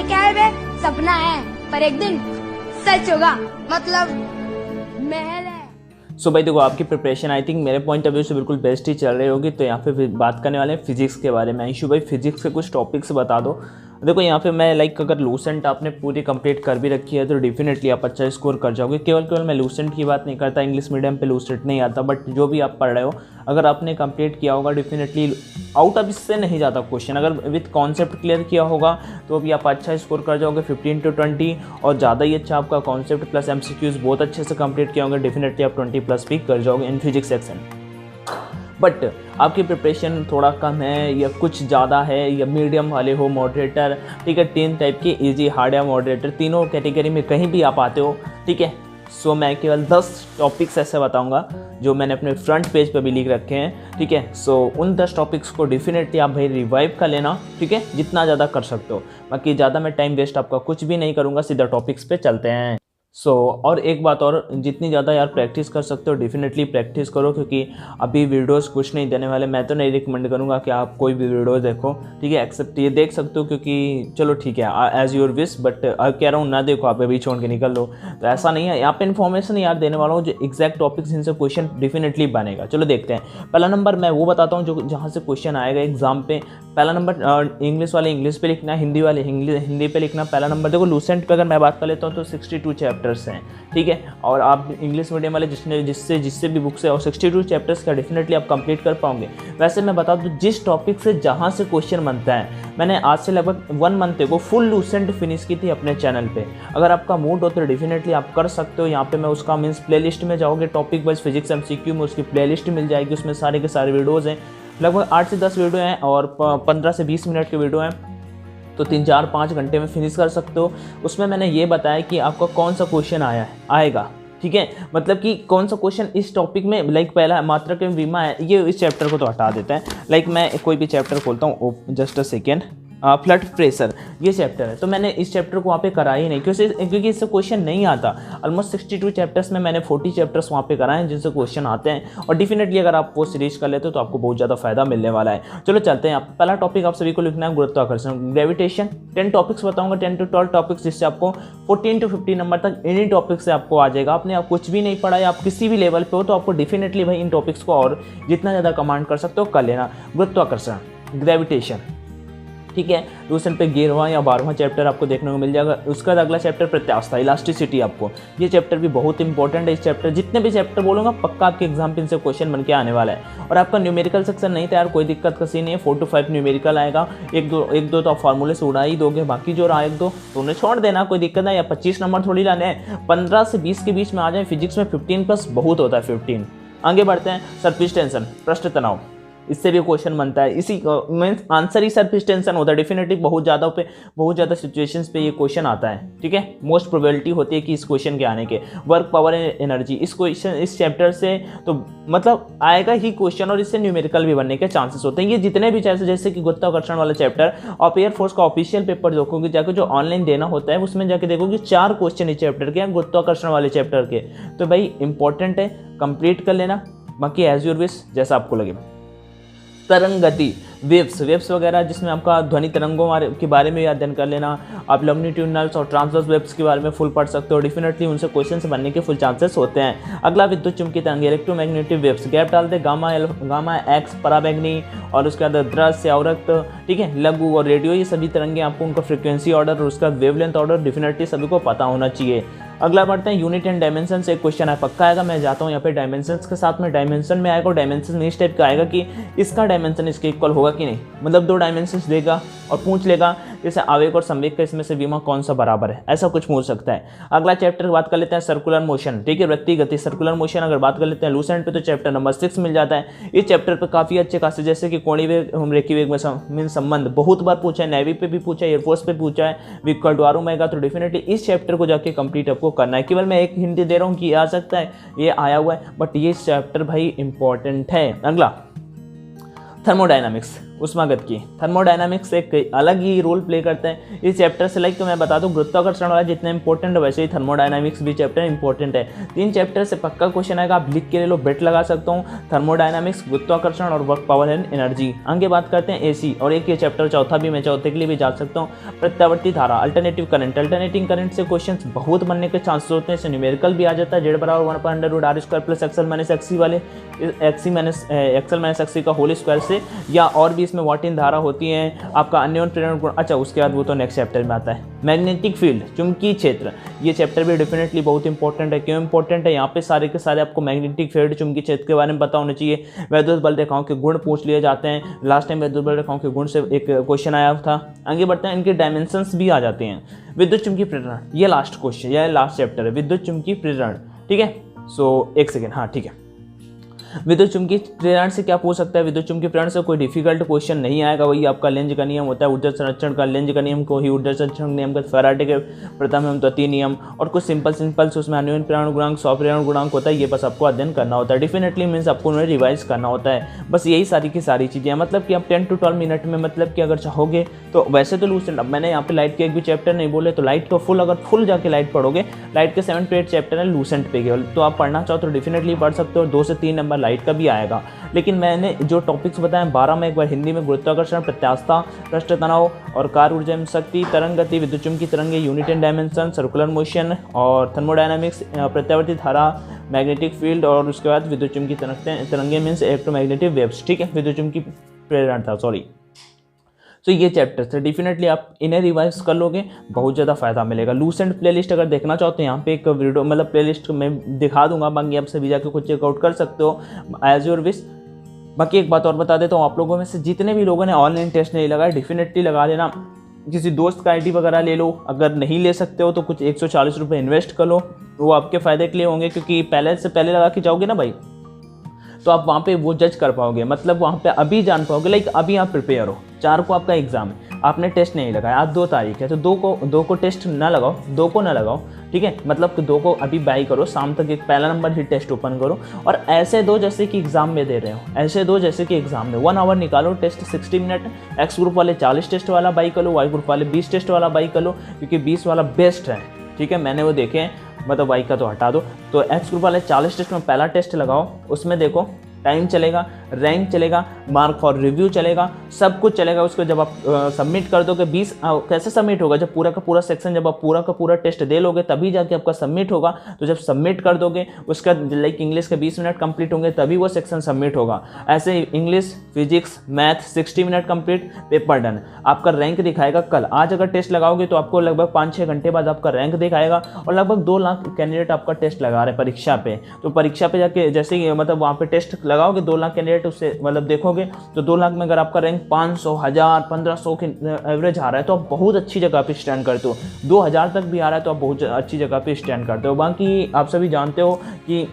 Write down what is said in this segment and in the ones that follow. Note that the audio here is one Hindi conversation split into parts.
क्या है बे? सपना है पर एक दिन सच होगा, मतलब महल है। सो भाई देखो, आपकी प्रिपरेशन आई थिंक मेरे पॉइंट ऑफ व्यू से बिल्कुल बेस्ट ही चल रही होगी। तो यहाँ पे बात करने वाले हैं फिजिक्स के बारे में। इशू भाई फिजिक्स के कुछ टॉपिक्स बता दो। देखो यहाँ पे मैं अगर लूसेंट आपने पूरी कंप्लीट कर भी रखी है तो डेफिनेटली आप अच्छा स्कोर कर जाओगे। केवल मैं लूसेंट की बात नहीं करता, इंग्लिश मीडियम पे लूसेंट नहीं आता, बट जो भी आप पढ़ रहे हो अगर आपने कंप्लीट किया होगा डेफिनेटली आउट ऑफ इससे नहीं जाता क्वेश्चन। अगर विथ कॉन्सेप्ट क्लियर किया होगा तो भी आप अच्छा स्कोर कर जाओगे 15 to 20, और ज़्यादा ही अच्छा आपका कॉन्सेप्ट प्लस MCQs बहुत अच्छे से कंप्लीट किया होगा, डेफिनेटली आप 20+ भी कर जाओगे इन फिजिक्स सेक्शन। बट आपकी प्रिपरेशन थोड़ा कम है या कुछ ज़्यादा है या मीडियम वाले हो, मॉडरेटर, ठीक है, 3 टाइप के इजी, हार्ड या मॉडरेटर, तीनों कैटेगरी में कहीं भी आप आते हो, ठीक है। सो मैं केवल 10 टॉपिक्स ऐसे बताऊंगा जो मैंने अपने फ्रंट पेज पे भी लिख रखे हैं, ठीक है। सो उन 10 टॉपिक्स को डेफिनेटली आप भाई रिवाइव कर लेना, ठीक है, जितना ज़्यादा कर सकते हो। बाकी ज़्यादा मैं टाइम वेस्ट आपका कुछ भी नहीं करूँगा, सीधा टॉपिक्स पे चलते हैं। और एक बात और, जितनी ज़्यादा यार प्रैक्टिस कर सकते हो डेफिनेटली प्रैक्टिस करो, क्योंकि अभी वीडियोस कुछ नहीं देने वाले। मैं तो नहीं रिकमेंड करूँगा कि आप कोई भी वीडियो देखो, ठीक है, एक्सेप्ट ये देख सकते हो क्योंकि चलो ठीक है एज योर विश, बट कह रहा हूँ ना देखो, आप अभी छोड़ के निकल लो, तो ऐसा नहीं है। यहाँ पे इन्फॉर्मेशन यार देने वाला हूँ जो एग्जैक्ट टॉपिक्स जिनसे क्वेश्चन डेफिनेटली बनेगा। चलो देखते हैं। पहला नंबर मैं वो बताता हूँ जो जहाँ से क्वेश्चन आएगा एग्जाम पे। पहला नंबर इंग्लिश वाले इंग्लिश पे लिखना, हिंदी वाले हिंदी पे लिखना। पहला नंबर देखो लूसेंट पे अगर मैं बात कर लेता हूँ तो 62 चैप्टर्स हैं, ठीक है, और आप इंग्लिश मीडियम वाले जिससे भी बुक से और 62 चैप्टर्स का डेफिनेटली आप कंप्लीट कर पाओगे। वैसे मैं बता दूं जिस टॉपिक से जहाँ से क्वेश्चन बनता है, मैंने आज से लगभग 1 मंथ को फुल लूसेंट फिनिश की थी अपने चैनल पे। अगर आपका मूड हो तो डेफिनेटली आप कर सकते हो। यहाँ पे मैं उसका मीन्स प्लेलिस्ट में जाओगे, टॉपिक वाइज फिजिक्स MCQ में उसकी प्लेलिस्ट मिल जाएगी, उसमें सारे के सारे वीडियोज़ हैं, लगभग 8 से 10 वीडियो हैं और 15 से 20 मिनट के वीडियो हैं, तो 3-4-5 घंटे में फिनिश कर सकते हो। उसमें मैंने ये बताया कि आपका कौन सा क्वेश्चन आएगा, ठीक है, मतलब कि कौन सा क्वेश्चन इस टॉपिक में, लाइक पहला मात्रा के बीमा है, ये इस चैप्टर को तो हटा देते हैं। लाइक मैं कोई भी चैप्टर खोलता हूँ, just a second, flood pressure, ये चैप्टर है, तो मैंने इस चैप्टर को वहाँ पे कराया ही नहीं क्योंकि इससे क्वेश्चन नहीं आता। ऑलमोस्ट 62 चैप्टर्स में मैंने 40 चैप्टर्स वहाँ पे कराए हैं जिनसे क्वेश्चन आते हैं, और डेफिनेटली अगर आप वो सीरीज कर लेते हो तो आपको बहुत ज़्यादा फायदा मिलने वाला है। चलो चलते हैं। पहला टॉपिक आप सभी को लिखना है गुरुत्वाकर्षण, ग्रेविटेशन। 10 टॉपिक्स बताऊँगा, 10 to 12 टॉपिक्स, जिससे आपको 14 to 15 नंबर तक इन्हीं टॉपिक से आपको आ जाएगा। आपने आप कुछ भी नहीं पढ़ा है, आप किसी भी लेवल पे हो, तो आपको डेफिनेटली भाई इन टॉपिक्स को और जितना ज़्यादा कमांड कर सकते हो कर लेना। गुरुत्वाकर्षण, ग्रेविटेशन, ठीक है, लूसेंट पे 11वां या 12वां चैप्टर आपको देखने को मिल जाएगा। उसका अगला चैप्टर प्रत्यास्था, इलास्टिसिटी, आपको ये चैप्टर भी बहुत इंपॉर्टेंट है। इस चैप्टर जितने भी चैप्टर बोलूँगा पक्का आपके एग्जाम पे इनसे क्वेश्चन बन के आने वाला है। और आपका न्यूमेरिकल सेक्शन नहीं था यार, कोई दिक्कत का सीन नहीं है, 4 to 5 न्यूमेरिकल आएगा। एक दो तो आप फार्मूले से उड़ा ही दोगे, बाकी जो रहा 1-2 तो उन्हें छोड़ देना, कोई दिक्कत नहीं। या 25 नंबर थोड़ी लाने हैं, 15 से 20 के बीच में आ जाए। फिजिक्स में 15+ बहुत होता है, 15। आगे बढ़ते हैं। सरफेस टेंशन, पृष्ठ तनाव, इससे भी क्वेश्चन बनता है। इसी मीन्स आंसर ही सरफेस टेंशन होता है। डेफिनेटली बहुत ज़्यादा सिचुएशंस पे ये क्वेश्चन आता है, ठीक है। मोस्ट प्रोबेबिलिटी होती है कि इस क्वेश्चन के आने के। वर्क, पावर एंड एनर्जी, इस चैप्टर से तो मतलब आएगा ही क्वेश्चन, और इससे न्यूमेरिकल भी बनने के चांसेस होते हैं। ये जितने भी जैसे कि गुरुत्वाकर्षण वाला चैप्टर, आप एयरफोर्स का ऑफिशियल पेपर देखोगे जाके, जो ऑनलाइन देना होता है, उसमें जाके देखोगे 4 क्वेश्चन इस चैप्टर के हैं, गुरुत्वाकर्षण वाले चैप्टर के। तो भाई इंपॉर्टेंट है, कंप्लीट कर लेना। बाकी एज योर विश, जैसा आपको लगे। तरंग गति, वेव्स वगैरह, जिसमें आपका ध्वनि तरंगों के बारे में अध्ययन कर लेना। आप लॉन्गिट्यूडनल्स और ट्रांसवर्स वेव्स के बारे में फुल पढ़ सकते हो, डेफिनेटली उनसे क्वेश्चन से बनने के फुल चांसेस होते हैं। अगला विद्युत चुंबकीय तरंग, इलेक्ट्रोमैग्नेटिक वेव्स, गैप डाल दे, गामा एक्स, पराबैंगनी, और उसके बाद दृश्य, अवरक्त, ठीक है, लघु और रेडियो, ये सभी तरंगे आपको उनका फ्रीक्वेंसी ऑर्डर और उसका वेवलेंथ ऑर्डर डेफिनेटली सभी को पता होना चाहिए। अगला बढ़ते हैं यूनिट एंड डायमेंशन से। एक क्वेश्चन है पक्का आएगा, मैं जाता हूँ यहाँ पे डायमेंशंस के साथ में। डायमेंशन में आएगा, डायमेंशन इस टाइप का आएगा कि इसका डायमेंशन इसके इक्वल होगा कि नहीं, मतलब 2 डायमेंशंस देगा और पूछ लेगा जैसे आवेग और संवेग का इसमें से विमा कौन सा बराबर है, ऐसा कुछ पूछ सकता है। अगला चैप्टर की बात कर लेते हैं सर्कुलर मोशन, ठीक है, वृत्तीय गति, सर्कुलर मोशन अगर बात कर लेते हैं लूसेंट पे तो चैप्टर नंबर 6 मिल जाता है। इस चैप्टर पे काफी अच्छे खासे, जैसे कि कोणीय वेग, रेखीय वेग में संबंध बहुत बार पूछा है, नेवी पे भी पूछा है, एयरफोर्स पे पूछा है, विकल्प आरो मेगा, तो डेफिनेटली इस चैप्टर को जाके कंप्लीट आपको करना है। केवल मैं एक हिंट दे रहा हूँ कि आ सकता है, ये आया हुआ है, बट ये चैप्टर भाई इंपॉर्टेंट है। अगला थर्मोडायनामिक्स, उष्मागतिकी, थर्मोडायनामिक्स एक अलग ही रोल प्ले करते हैं इस चैप्टर से। लाइक तो मैं बता दूं गुरुत्वाकर्षण वाला जितना इंपॉर्टेंट है वैसे ही थर्मोडायनामिक्स भी चैप्टर इंपॉर्टेंट है। 3 चैप्टर से पक्का क्वेश्चन आएगा, आप लिख के ले लो, बेट लगा सकता हूँ। थर्मोडायनामिक्स, गुरुत्वाकर्षण और वर्क पावर एंड एनर्जी। आगे बात करते हैं एसी, और एक ये चैप्टर चौथा भी मैं चौथे के लिए भी जा सकता हूँ, प्रत्यावर्ती धारा, अल्टरनेटिव करंट। अल्टरनेटिंग करंट से क्वेश्चन बहुत बनने के चांसेस होते हैं, इससे न्यूमेरिकल भी आ जाता है, जेड बराबर 1/√r² प्लस एक्सल माइनस एक्सी वाले एक्सल माइनस एक्सी का होल स्क्वायर से, या और भी इसमें वाट इन धारा होती है, आपका अन्योन प्रेरण गुण। अच्छा, उसके बाद वो तो नेक्स्ट चैप्टर में आता है। मैग्नेटिक फील्ड, चुंबकीय क्षेत्र, ये चैप्टर भी डेफिनेटली बहुत इंपॉर्टेंट है। क्यों इंपॉर्टेंट है? यहाँ पे सारे के सारे आपको मैग्नेटिक फील्ड, चुंबकीय क्षेत्र के बारे में पता होना चाहिए। वैद्युत बल रेखाओं के गुण पूछ लिए जाते हैं, लास्ट टाइम वैद्युत बल रेखाओं के गुण से एक क्वेश्चन आया था। आगे बढ़ते हैं, इनके डायमेंशंस भी आ जाते हैं। विद्युत चुंबकीय प्रेरण, ये लास्ट क्वेश्चन, यह लास्ट चैप्टर है, विद्युत चुंबकीय प्रेरण। ठीक है, सो एक सेकेंड, हाँ ठीक है। विद्युत चुंबकीय प्रेरण से क्या पूछ सकता है? विद्युत चुंबकीय प्रेरण से कोई डिफिकल्ट क्वेश्चन नहीं आएगा, वही आपका लेंज का नियम होता है, ऊर्जा संरक्षण का लेंज का नियम को ही ऊर्जा संरक्षण नियम का, फैराडे के प्रथम एवं द्वितीय नियम, और कुछ सिंपल से उसमें अन्योन्य प्रेरण गुणांक, स्वप्रेरण गुणांक होता है, ये बस आपको अध्ययन करना होता है। डेफिनेटली मीन्स आपको उन्हें रिवाइज करना होता है, बस यही सारी की सारी चीज़ें हैं। मतलब कि आप 10 to 12 मिनट में, मतलब कि अगर चाहोगे तो वैसे तो लूसेंट, अब मैंने यहाँ पे लाइट के एक भी चैप्टर नहीं बोले, तो लाइट का फुल, अगर फुल जाके लाइट पढ़ोगे, लाइट के 7 to 8 चैप्टर है लूसेंट पे केवल, तो आप पढ़ना चाहो तो डेफिनेटली पढ़ सकते हो। 2 से 3 नंबर लाइट का भी आएगा। लेकिन मैंने जो टॉपिक्स बताए 12 में एक बार हिंदी में गुरुत्वाकर्षण, प्रत्यास्थता, पृष्ठ तनाव और कार्य ऊर्जा एवं शक्ति, तरंग गति, विद्युत चुंबकीय तरंगे, unit and dimension, circular motion और थर्मोडायनामिक्स, प्रत्यावर्ती धारा, मैग्नेटिक फील्ड, और उसके बाद विद्युत चुंबकीय तरंगे मीन्स इलेक्ट्रोमैग्नेटिक वेव्स। ठीक है, विद्युत चुंबकीय प्रेरण था, सॉरी। तो ये चैप्टर थे, डेफिनेटली आप इन्हें रिवाइज कर लोगे, बहुत ज़्यादा फायदा मिलेगा। लूसेंट प्लेलिस्ट अगर देखना चाहो तो यहाँ पे एक वीडियो, मतलब प्लेलिस्ट मैं दिखा दूंगा, बाकी आप सभी जाके खुद चेकआउट कर सकते हो, एज योर विश। बाकी एक बात और बता देता हूँ, आप लोगों में से जितने भी लोगों ने ऑनलाइन टेस्ट नहीं लगाया, डेफिनेटली लगा लेना। किसी दोस्त का आईडी वगैरह ले लो, अगर नहीं ले सकते हो तो कुछ 140 रुपये इन्वेस्ट कर लो, वो आपके फ़ायदे के लिए होंगे, क्योंकि पहले से पहले लगा के जाओगे ना भाई, तो आप वहाँ पे वो जज कर पाओगे, मतलब वहाँ पे अभी जान पाओगे, लाइक अभी आप प्रिपेयर हो, 4 को आपका एग्जाम है, आपने टेस्ट नहीं लगाया, आज 2 तारीख है, तो 2 को टेस्ट ना लगाओ, 2 को ना लगाओ, ठीक है, मतलब कि 2 को अभी बाई करो, शाम तक एक पहला नंबर ही टेस्ट ओपन करो, और ऐसे दो जैसे कि एग्जाम में दे रहे हो, ऐसे दो जैसे कि एग्जाम में 1 आवर निकालो, टेस्ट 60 मिनट, एक्स ग्रुप वाले 40 टेस्ट वाला बाई कर लो, वाई ग्रुप वाले 20 टेस्ट वाला बाई कर लो, क्योंकि 20 वाला बेस्ट है। ठीक है, मैंने वो देखे हैं, मतलब वाई का तो हटा दो, तो एक्स ग्रुप वाले 40 टेस्ट में पहला टेस्ट लगाओ, उसमें देखो टाइम चलेगा, रैंक चलेगा, मार्क फॉर रिव्यू चलेगा, सब कुछ चलेगा। उसको जब आप सबमिट कर दोगे 20 कैसे सबमिट होगा? जब पूरा का पूरा सेक्शन, जब आप पूरा का पूरा टेस्ट दे लोगे तभी जाके आपका सबमिट होगा। तो जब सबमिट कर दोगे, उसका लाइक इंग्लिश के 20 मिनट कंप्लीट होंगे तभी वो सेक्शन सबमिट होगा। ऐसे English, physics, math 60 minute complete, paper done. आपका रैंक दिखाएगा कल। आज अगर टेस्ट लगाओगे तो आपको लगभग 5-6 घंटे बाद आपका रैंक दिखाएगा, और लगभग 2 लाख कैंडिडेट आपका टेस्ट लगा रहे हैं परीक्षा पे। तो परीक्षा पे जाके जैसे ही मतलब वहाँ पे टेस्ट लगाओगे, 2 लाख कैंडिडेट उससे मतलब देखोगे, तो 2 लाख में अगर आपका रैंक 500, 1000, 1500 के एवरेज आ रहा है तो आप बहुत अच्छी जगह पे स्टैंड करते हो। 2000 तक भी आ रहा है तो आप बहुत अच्छी जगह पे स्टैंड करते हो। बाकी आप सभी जानते हो कि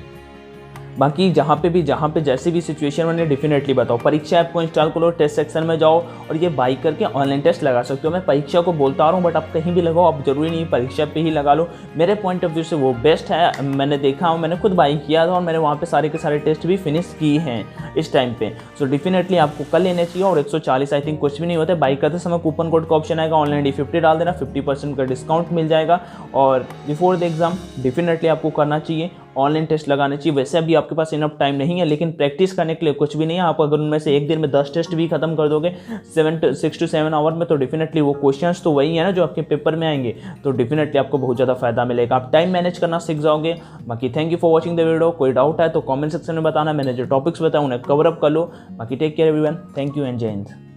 बाकी जहाँ पे जैसी भी सिचुएशन बने, डेफिनेटली बताओ। परीक्षा ऐप को इंस्टॉल करो, टेस्ट सेक्शन में जाओ और ये बाई करके ऑनलाइन टेस्ट लगा सकते हो। मैं परीक्षा को बोलता रहा हूँ, बट आप कहीं भी लगाओ, आप जरूरी नहीं परीक्षा पे ही लगा लो। मेरे पॉइंट ऑफ व्यू से वो बेस्ट है। मैंने देखा हूँ, मैंने खुद बाई किया था और मैंने वहाँ पे सारे के सारे टेस्ट भी फिनिश किए हैं इस टाइम पे। सो डेफिनेटली आपको कल लेने चाहिए। और 140 आई थिंक कुछ भी नहीं होता है। बाई करते समय कूपन कोड का ऑप्शन आएगा, ऑनलाइन D50 डाल देना, 50% का डिस्काउंट मिल जाएगा। और बिफोर द एग्जाम डेफिनेटली आपको करना चाहिए, ऑनलाइन टेस्ट लगाने चाहिए। वैसे अभी आपके पास इनफ टाइम नहीं है, लेकिन प्रैक्टिस करने के लिए कुछ भी नहीं है। आप अगर उनमें से एक दिन में 10 टेस्ट भी खत्म कर दोगे 6 to 7 आवर में, तो डेफिनेटली वो क्वेश्चंस तो वही है ना जो आपके पेपर में आएंगे। तो डेफिनेटली आपको बहुत ज़्यादा फायदा मिलेगा, आप टाइम मैनेज करना सीख जाओगे। बाकी thank you for watching the video. कोई डाउट है तो कॉमेंट सेक्शन में बताना, मैंने जो टॉपिक्स बताया उन्हें कवर अप कर लो। बाकी take care everyone, thank you and जय हिंद।